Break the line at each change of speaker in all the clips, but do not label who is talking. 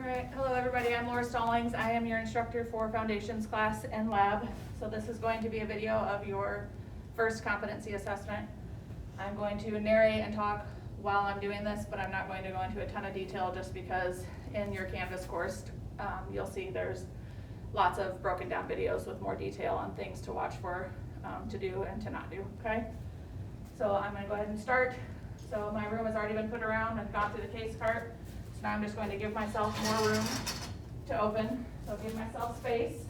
Alright, hello everybody, I'm Laura Stallings. I am your instructor for Foundations class and lab. So this is going to be a video of your first competency assessment. I'm going to narrate and talk while I'm doing this, but I'm not going to go into a ton of detail just because in your Canvas course, you'll see there's lots of broken down videos with more detail on things to watch for, to do and to not do, okay? So I'm gonna go ahead and start. So my room has already been put around. I've gone through the case cart. So now I'm just going to give myself more room to open. So give myself space.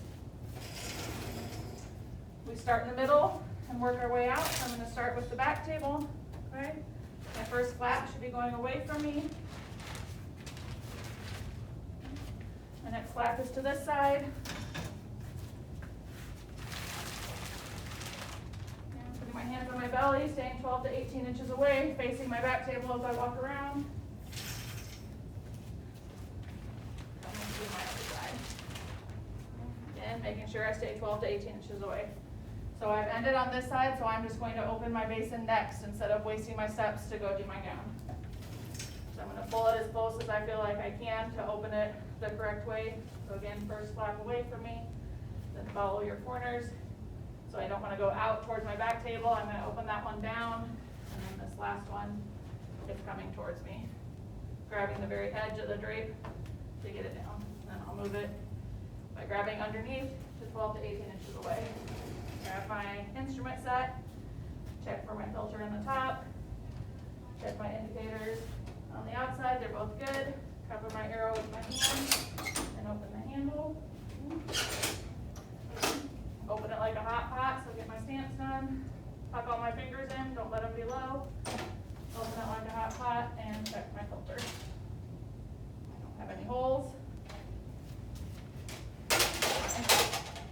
We start in the middle and work our way out. So I'm gonna start with the back table, okay? My first flap should be going away from me. My next flap is to this side. My hands on my belly, staying 12 to 18 inches away, facing my back table as I walk around. I'm going to do my other side. Again, making sure I stay 12 to 18 inches away. So I've ended on this side, so I'm just going to open my basin next instead of wasting my steps to go do my gown. So I'm going to pull it as close as I feel like I can to open it the correct way. So again, first flap away from me, then follow your corners. So I don't want to go out towards my back table. I'm going to open that one down, and then this last one is coming towards me. Grabbing the very edge of the drape to get it down. And then I'll move it by grabbing underneath to 12 to 18 inches away. Grab my instrument set, check for my filter in the top, check my indicators on the outside, they're both good. Cover my arrow with my hand, and open the handle. Open it like a hot pot, so get my stance done. Tuck all my fingers in, don't let them be low. Open it like a hot pot and check my filter. I don't have any holes.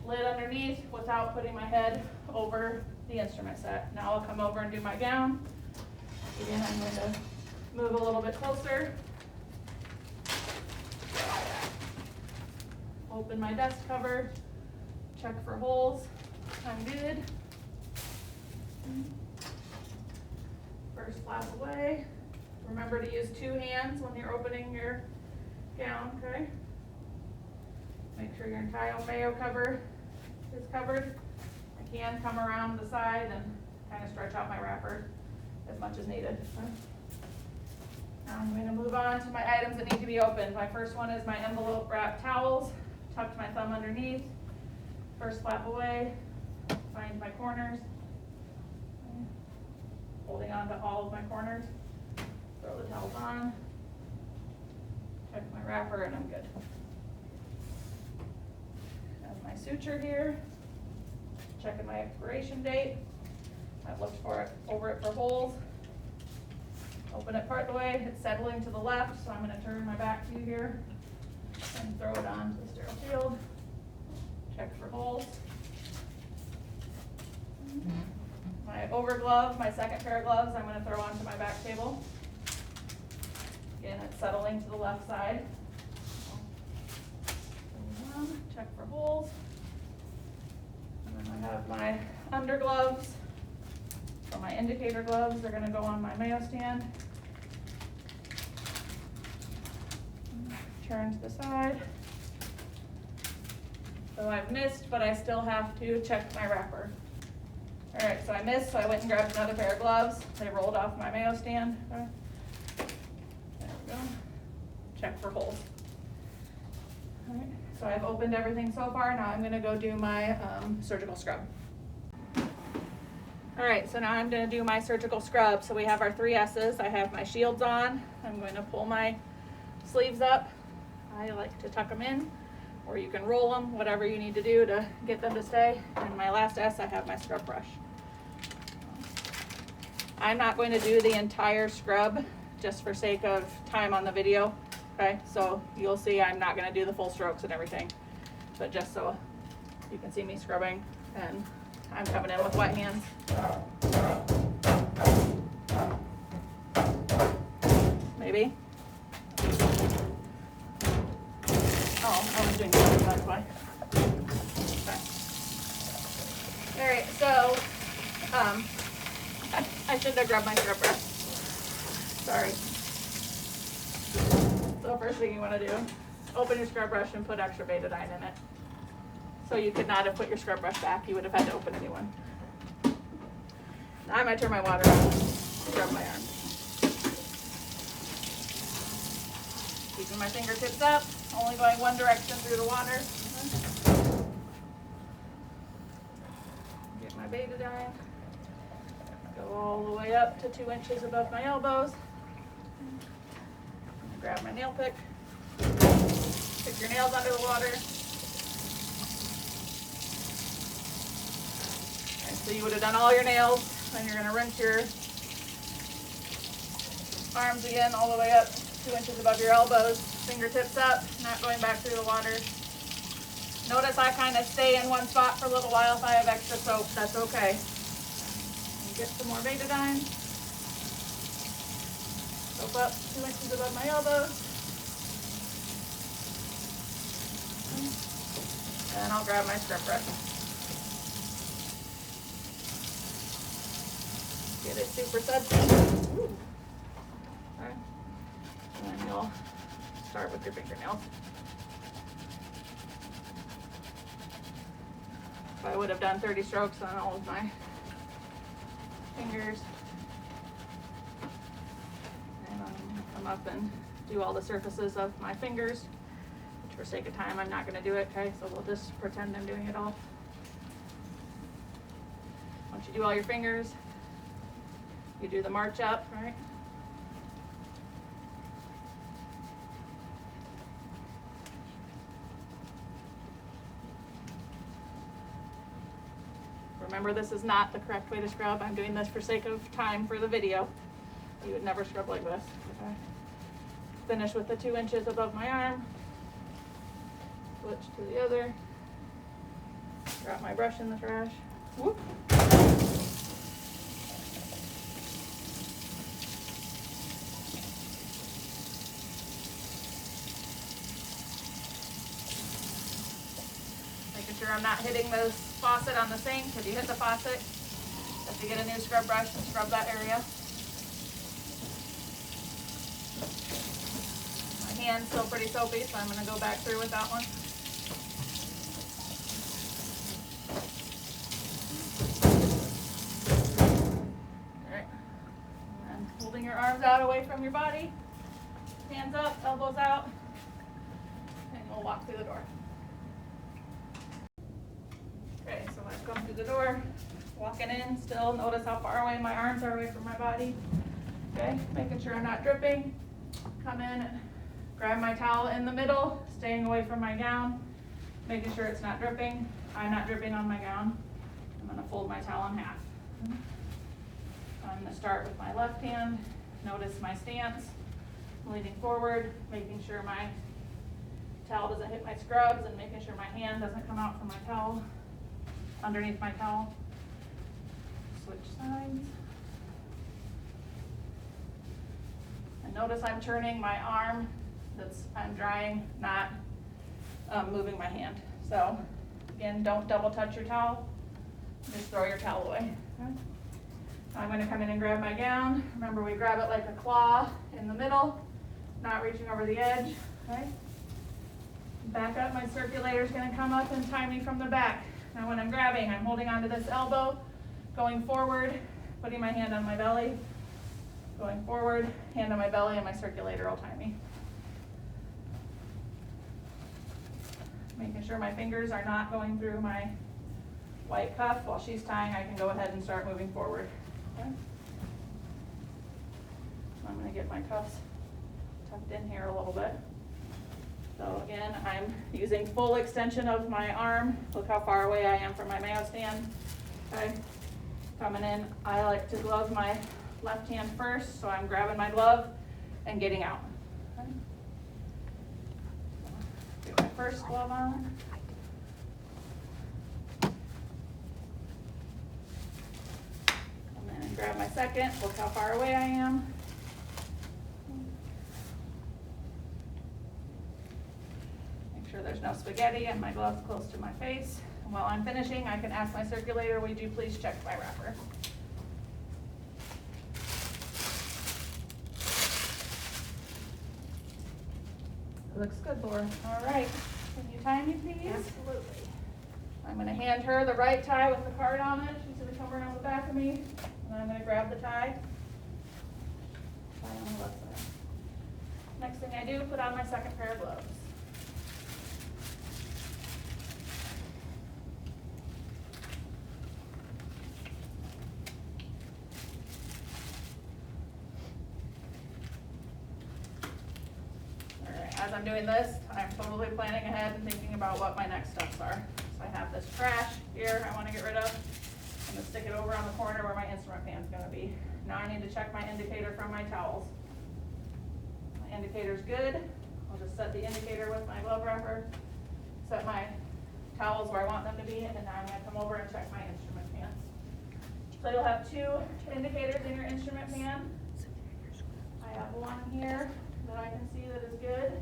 Lid underneath without putting my head over the instrument set. Now I'll come over and do my gown. Again, I'm going to move a little bit closer. Open my desk cover. Check for holes. I'm good. First flap away. Remember to use two hands when you're opening your gown, okay? Make sure your entire mayo cover is covered. I can come around the side and kind of stretch out my wrapper as much as needed. Okay? Now I'm going to move on to my items that need to be opened. My first one is my envelope wrapped towels. Tucked my thumb underneath. First flap away, find my corners, holding on to all of my corners, throw the towels on, check my wrapper, and I'm good. Have my suture here, checking my expiration date. I've looked over it for holes. Open it part the way, it's settling to the left, so I'm going to turn my back to you here and throw it on to the sterile field. Check for holes. My over glove, my second pair of gloves, I'm going to throw onto my back table. Again, it's settling to the left side. Check for holes. And then I have my under gloves. So my indicator gloves, they're going to go on my mayo stand. Turn to the side. So I've missed, but I still have to check my wrapper. All right, so I missed, so I went and grabbed another pair of gloves. They rolled off my mayo stand. Okay. There we go. Check for holes. All right, so I've opened everything so far. Now I'm going to go do my surgical scrub. All right, so now I'm going to do my surgical scrub. So we have our 3 S's. I have my shields on. I'm going to pull my sleeves up. I like to tuck them in, or you can roll them, whatever you need to do to get them to stay. And my last S, I have my scrub brush. I'm not going to do the entire scrub just for sake of time on the video, okay? So you'll see I'm not going to do the full strokes and everything, but just so you can see me scrubbing, and I'm coming in with wet hands. Maybe. Oh, I was doing something, that's why. Okay. All right, so I shouldn't have grabbed my scrub brush. Sorry. So first thing you want to do open your scrub brush and put extra betadine in it. So you could not have put your scrub brush back, you would have had to open a new one. Now I might turn my water on and scrub my arm. Keeping my fingertips up, only going one direction through the water. Get my betadine. Go all the way up to 2 inches above my elbows. Grab my nail pick. Pick your nails under the water. And so you would have done all your nails. Then you're going to rinse your arms again all the way up 2 inches above your elbows. Fingertips up, not going back through the water. Notice I kind of stay in one spot for a little while. If I have extra soap, that's okay. And get some more betadine. Soap up 2 inches above my elbows. And I'll grab my scrub brush. Get it super sudsy. Okay. And then you'll start with your fingernails. If I would have done 30 strokes on all of my fingers. And I'm gonna come up and do all the surfaces of my fingers, which for sake of time, I'm not gonna do it, okay? So we'll just pretend I'm doing it all. Once you do all your fingers, you do the march up, right? Remember, this is not the correct way to scrub. I'm doing this for sake of time for the video. You would never scrub like this. Okay. Finish with the 2 inches above my arm. Switch to the other. Drop my brush in the trash. Whoop. Making sure I'm not hitting the faucet on the sink. If you hit the faucet, you have to get a new scrub brush and scrub that area. My hand's still pretty soapy, so I'm going to go back through with that one. Alright. And then holding your arms out away from your body. Hands up, elbows out. And we'll walk through the door. Okay, so I've come through the door, walking in, still notice how far away my arms are away from my body. Okay, making sure I'm not dripping. Come in, grab my towel in the middle, staying away from my gown, making sure it's not dripping. I'm not dripping on my gown. I'm gonna fold my towel in half. I'm gonna start with my left hand. Notice my stance, leaning forward, making sure my towel doesn't hit my scrubs and making sure my hand doesn't come out from my towel. Underneath my towel. Switch sides. And notice I'm turning my arm, I'm drying, not moving my hand. So again, don't double touch your towel, just throw your towel away. Okay? I'm gonna come in and grab my gown. Remember, we grab it like a claw in the middle, not reaching over the edge, okay? Back up, my circulator's gonna come up and tie me from the back. Now when I'm grabbing, I'm holding onto this elbow, going forward, putting my hand on my belly, going forward, hand on my belly, and my circulator will tie me. Making sure my fingers are not going through my white cuff. While she's tying, I can go ahead and start moving forward. Okay? I'm going to get my cuffs tucked in here a little bit. So again, I'm using full extension of my arm. Look how far away I am from my Mayo stand. Okay, coming in, I like to glove my left hand first, so I'm grabbing my glove and getting out. Okay. Get my first glove on. Come in and grab my second. Look how far away I am. Sure there's no spaghetti and my glove's close to my face. And while I'm finishing, I can ask my circulator, would you please check my wrapper?
Looks good, Laura.
All right, can you tie me, please?
Absolutely.
I'm gonna hand her the right tie with the card on it. She's gonna come around the back of me, and I'm gonna grab the tie. Tie on the left side. Next thing I do, put on my second pair of gloves. As I'm doing this, I'm totally planning ahead and thinking about what my next steps are. So I have this trash here I want to get rid of. I'm going to stick it over on the corner where my instrument pan's going to be. Now I need to check my indicator from my towels. My indicator's good. I'll just set the indicator with my glove wrapper, set my towels where I want them to be, and now I'm going to come over and check my instrument pan. So you'll have two indicators in your instrument pan. I have one here that I can see that is good.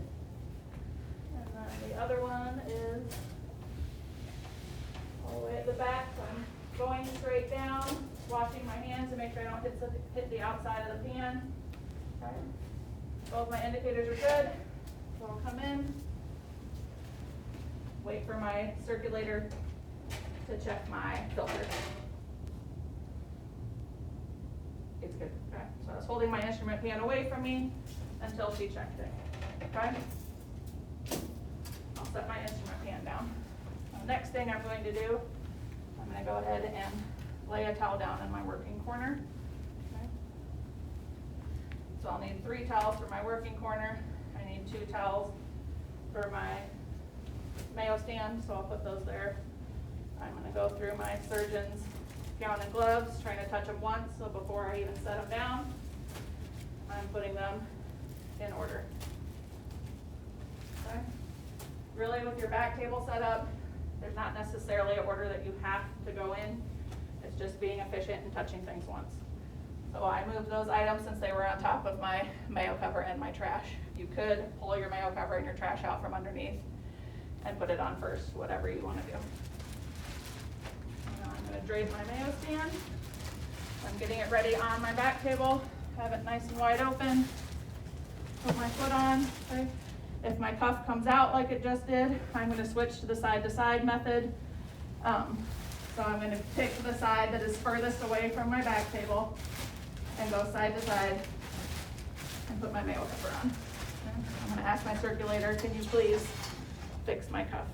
And then the other one is all the way at the back. So I'm going straight down, washing my hands to make sure I don't hit the outside of the pan. Okay. Both my indicators are good. So I'll come in, wait for my circulator to check my filter. It's good. Okay. So I was holding my instrument pan away from me until she checked it. Okay? I'll set my instrument pan down. The next thing I'm going to do, I'm going to go ahead and lay a towel down in my working corner. Okay? So I'll need 3 towels for my working corner. I need 2 towels for my Mayo stand, so I'll put those there. I'm going to go through my surgeon's gown and gloves, trying to touch them once, so before I even set them down, I'm putting them in order. Okay. Really, with your back table set up, there's not necessarily an order that you have to go in. It's just being efficient and touching things once. So I moved those items since they were on top of my Mayo cover and my trash. You could pull your Mayo cover and your trash out from underneath and put it on first, whatever you want to do. Now I'm going to drape my Mayo stand. I'm getting it ready on my back table. Have it nice and wide open. Put my foot on. Okay. If my cuff comes out like it just did, I'm going to switch to the side-to-side method. So I'm going to pick the side that is furthest away from my back table and go side to side and put my Mayo cover on. Okay. I'm going to ask my circulator, can you please fix my cuff?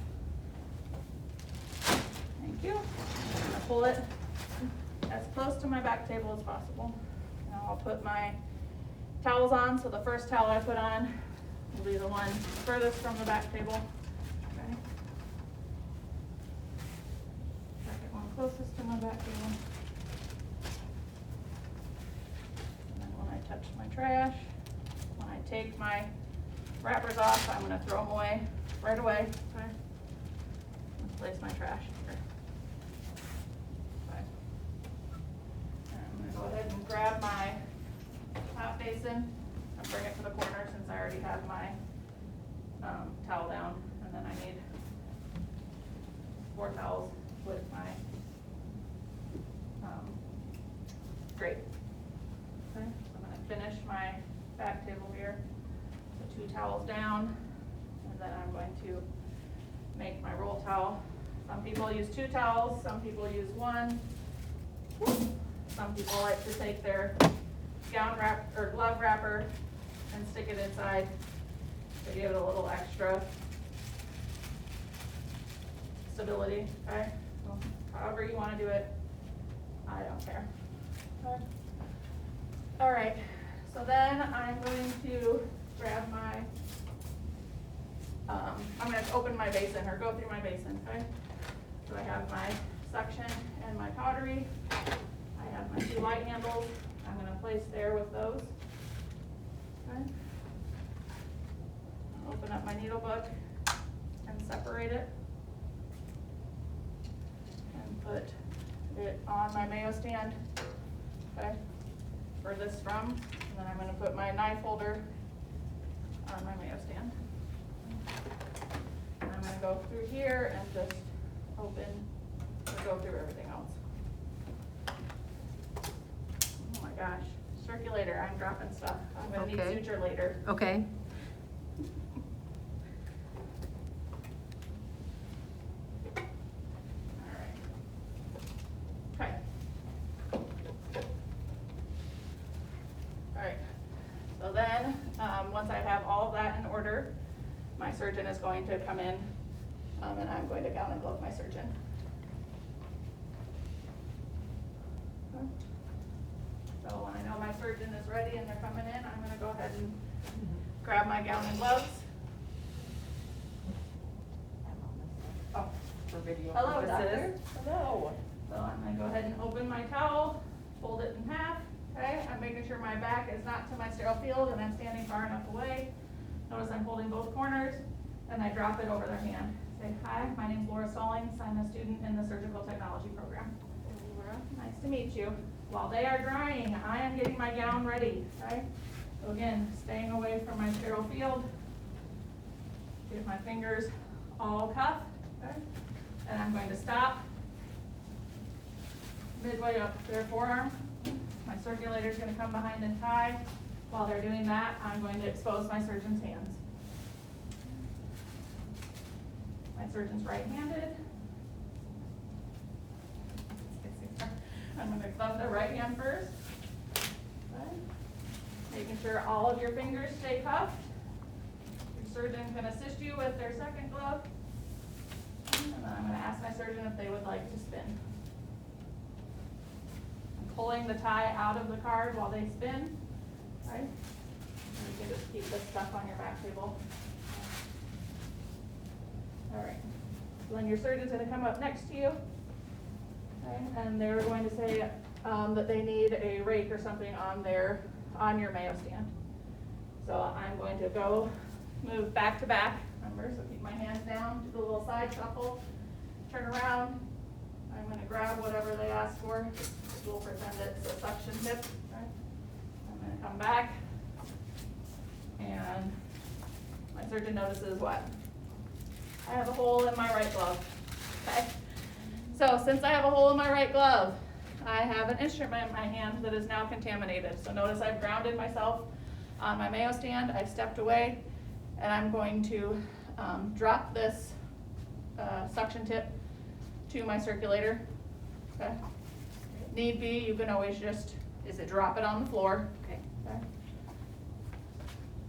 Thank you. I'm going to pull it as close to my back table as possible. Now I'll put my towels on, so the first towel I put on will be the one furthest from the back table. Okay. Second one closest to my back table. And then when I touch my trash, when I take my wrappers off, I'm going to throw them away right away. Okay. And place my trash here. Okay. And I'm going to go ahead and grab my top basin and bring it to the corner since I already have my towel down, and then I need 4 towels with my drape. Okay, so I'm going to finish my back table here, so 2 towels down, and then I'm going to make my roll towel. Some people use 2 towels, some people use 1. Some people like to take their gown wrap or glove wrapper and stick it inside to give it a little extra stability. Okay, so however you want to do it, I don't care. Okay. All right, so then I'm going to grab my I'm going to open my basin or go through my basin. Okay, so I have my suction and my pottery. I have my 2 light handles. I'm going to place there with those. Okay. Open up my needle book and separate it. And put it on my Mayo stand. Okay. Furthest from. And then I'm going to put my knife holder on my Mayo stand. And I'm going to go through here and just open or go through everything else. Oh my gosh, circulator, I'm dropping stuff. I'm gonna need
Okay.
suture later.
Okay.
order. My surgeon is going to come in, and I'm going to gown and glove my surgeon. So when I know my surgeon is ready and they're coming in, I'm gonna go ahead and grab my gown and gloves. Oh,
For video
hello,
purposes.
doctor.
Hello.
So I'm gonna go ahead and open my towel, fold it in half, okay? I'm making sure my back is not to my sterile field and I'm standing far enough away. Notice I'm holding both corners, and I drop it over their hand. Say, hi, my name's Laura Stallings. I'm a student in the surgical technology program. Laura, nice to meet you. While they are drying, I am getting my gown ready, okay? So again, staying away from my sterile field. Get my fingers all cuffed, okay? And I'm going to stop midway up their forearm. My circulator is going to come behind and tie. While they're doing that, I'm going to expose my surgeon's hands. My surgeon's right-handed. I'm going to glove the right hand first. Okay. Making sure all of your fingers stay cuffed. Your surgeon can assist you with their second glove. And then I'm going to ask my surgeon if they would like to spin. I'm pulling the tie out of the card while they spin. Okay. And you can just keep this stuff on your back table. All right. So then your surgeon's going to come up next to you. Okay, and they're going to say that they need a rake or something on your Mayo stand. So I'm going to go move back to back. Remember, so keep my hands down, do the little side shuffle, turn around. I'm going to grab whatever they ask for. We'll pretend it's a suction tip. Okay. I'm going to come back, and my surgeon notices what? I have a hole in my right glove. Okay. So since I have a hole in my right glove, I have an instrument in my hand that is now contaminated. So notice I've grounded myself on my Mayo stand. I've stepped away, and I'm going to drop this suction tip to my circulator. Okay. If need be, you can always just drop it on the floor.
Okay.
Okay.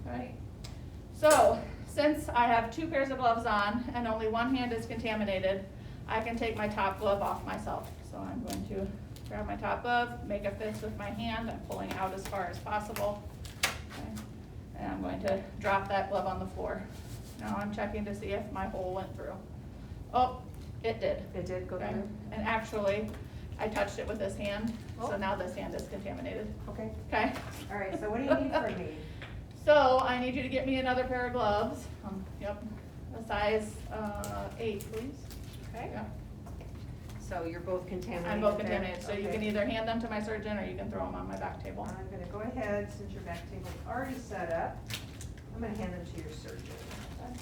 All right. So since I have 2 pairs of gloves on and only one hand is contaminated, I can take my top glove off myself. So I'm going to grab my top glove, make a fist with my hand. I'm pulling out as far as possible. Okay. And I'm going to drop that glove on the floor. Now I'm checking to see if my hole went through. Oh, it did.
It did go
Okay.
through?
And actually, I touched it with this hand, so
Oh.
now this hand is contaminated.
Okay.
Okay?
All right, so what do you need from me?
So I need you to get me another pair of gloves. Yep, a size 8, please.
Okay.
Yeah.
So you're both contaminated?
I'm both
there?
contaminated, so you
Okay.
can either hand them to my surgeon or you can throw them on my back table.
I'm gonna go ahead, since your back table's already set up, I'm gonna hand them to your surgeon.
Okay.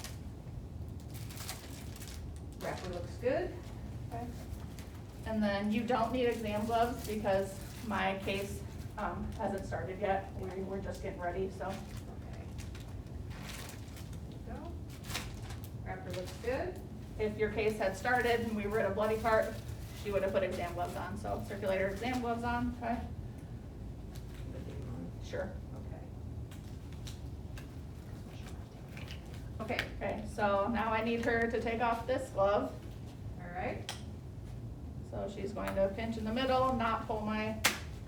Wrapper looks good.
Okay. And then you don't need exam gloves because my case hasn't started yet. We're just getting ready, so.
Okay. There you go. Wrapper looks good.
If your case had started and we were at a bloody part, she would have put exam gloves on. So circulator exam gloves on, okay? Sure.
Okay.
Okay, so now I need her to take off this glove.
All right.
So she's going to pinch in the middle, not pull my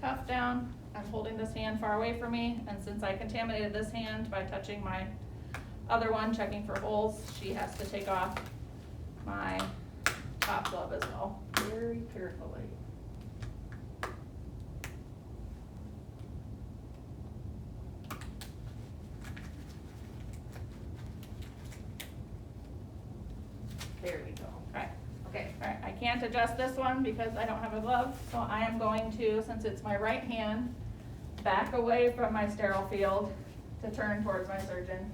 cuff down. I'm holding this hand far away from me, and since I contaminated this hand by touching my other one, checking for holes, she has to take off my top glove as well, very carefully. There we go. Okay.
Okay.
All right, I can't adjust this one because I don't have a glove, so I am going to, since it's my right hand, back away from my sterile field to turn towards my surgeon,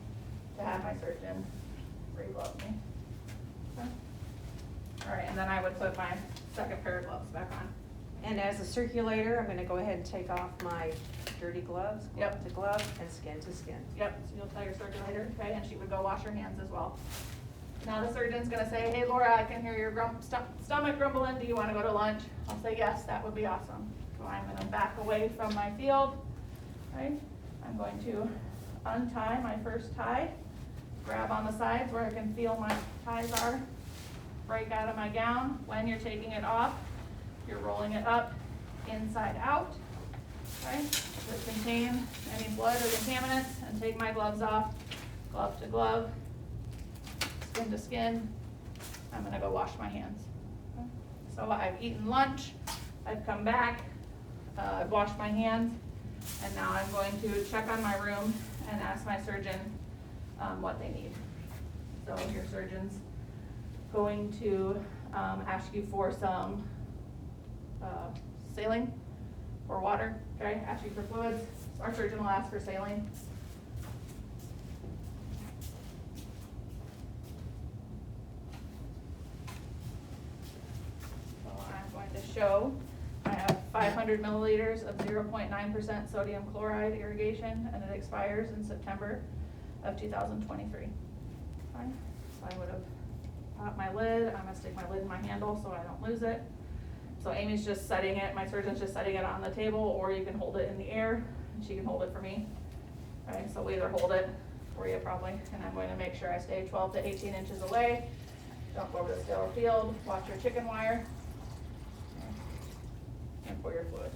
to have my surgeon re-glove me. Okay. All right, and then I would put my second pair of gloves back on.
And as a circulator, I'm gonna go ahead and take off my dirty gloves, glove
Yep.
to glove, and skin to skin.
Yep, so you'll tell your circulator, okay, and she would go wash her hands as well. Now the surgeon's gonna say, hey Laura, I can hear your stomach grumbling, do you wanna go to lunch? I'll say, yes, that would be awesome. So I'm gonna back away from my field, right? I'm going to untie my first tie, grab on the sides where I can feel my ties are, break out of my gown. When you're taking it off, you're rolling it up, inside out, okay? To contain any blood or contaminants, and take my gloves off, glove to glove, skin to skin. I'm gonna go wash my hands. Okay? So I've eaten lunch, I've come back, I've washed my hands, and now I'm going to check on my room and ask my surgeon what they need. So your surgeon's going to ask you for some saline or water, okay? Ask you for fluids. So our surgeon will ask for saline. So I'm going to show I have 500 milliliters of 0.9% sodium chloride irrigation, and it expires in September of 2023. Fine. So I would have popped my lid. I'm gonna stick my lid in my handle so I don't lose it. So Amy's just setting it, my surgeon's just setting it on the table, or you can hold it in the air, and she can hold it for me. Okay, so we either hold it for you probably, and I'm going to make sure I stay 12 to 18 inches away. Don't go over the sterile field, watch your chicken wire, and pour your fluid.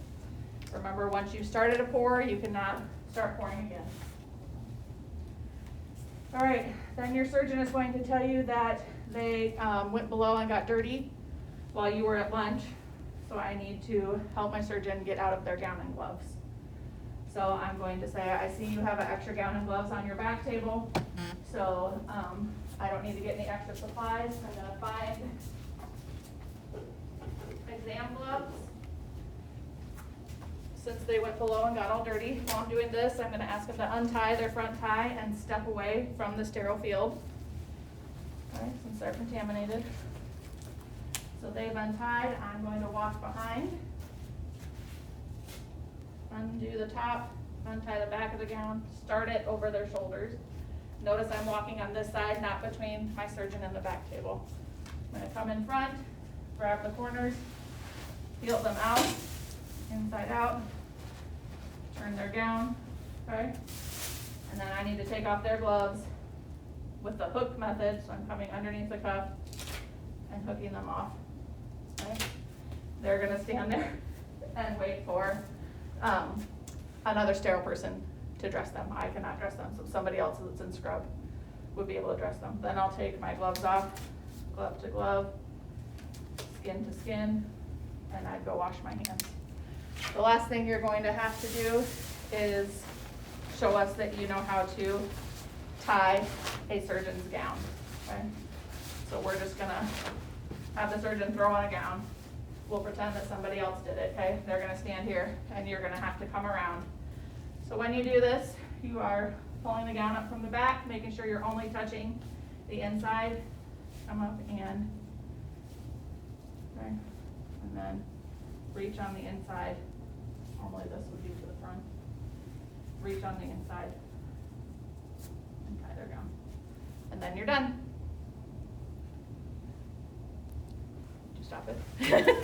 Remember, once you've started to pour, you cannot start pouring again. All right, then your surgeon is going to tell you that they went below and got dirty while you were at lunch. So I need to help my surgeon get out of their gown and gloves. So I'm going to say, I see you have an extra gown and gloves on your back table. So I don't need to get any extra supplies. I'm gonna find exam gloves. Since they went below and got all dirty, while I'm doing this, I'm gonna ask them to untie their front tie and step away from the sterile field. Okay, since they're contaminated. So they've untied, I'm going to walk behind, undo the top, untie the back of the gown, start it over their shoulders. Notice I'm walking on this side, not between my surgeon and the back table. I'm gonna come in front, grab the corners, peel them out, inside out, turn their gown, okay? And then I need to take off their gloves with the hook method, so I'm coming underneath the cuff and hooking them off. Okay. They're gonna stand there and wait for another sterile person to dress them. I cannot dress them, so somebody else that's in scrub would be able to dress them. Then I'll take my gloves off, glove to glove, skin to skin, and I'd go wash my hands. The last thing you're going to have to do is show us that you know how to tie a surgeon's gown, okay? So we're just gonna have the surgeon throw on a gown. We'll pretend that somebody else did it, okay? They're gonna stand here and you're gonna have to come around. So when you do this, you are pulling the gown up from the back, making sure you're only touching the inside. Come up and, okay, and then reach on the inside. Normally this would be to the front. Reach on the inside and tie their gown. And then you're done. Did you stop it?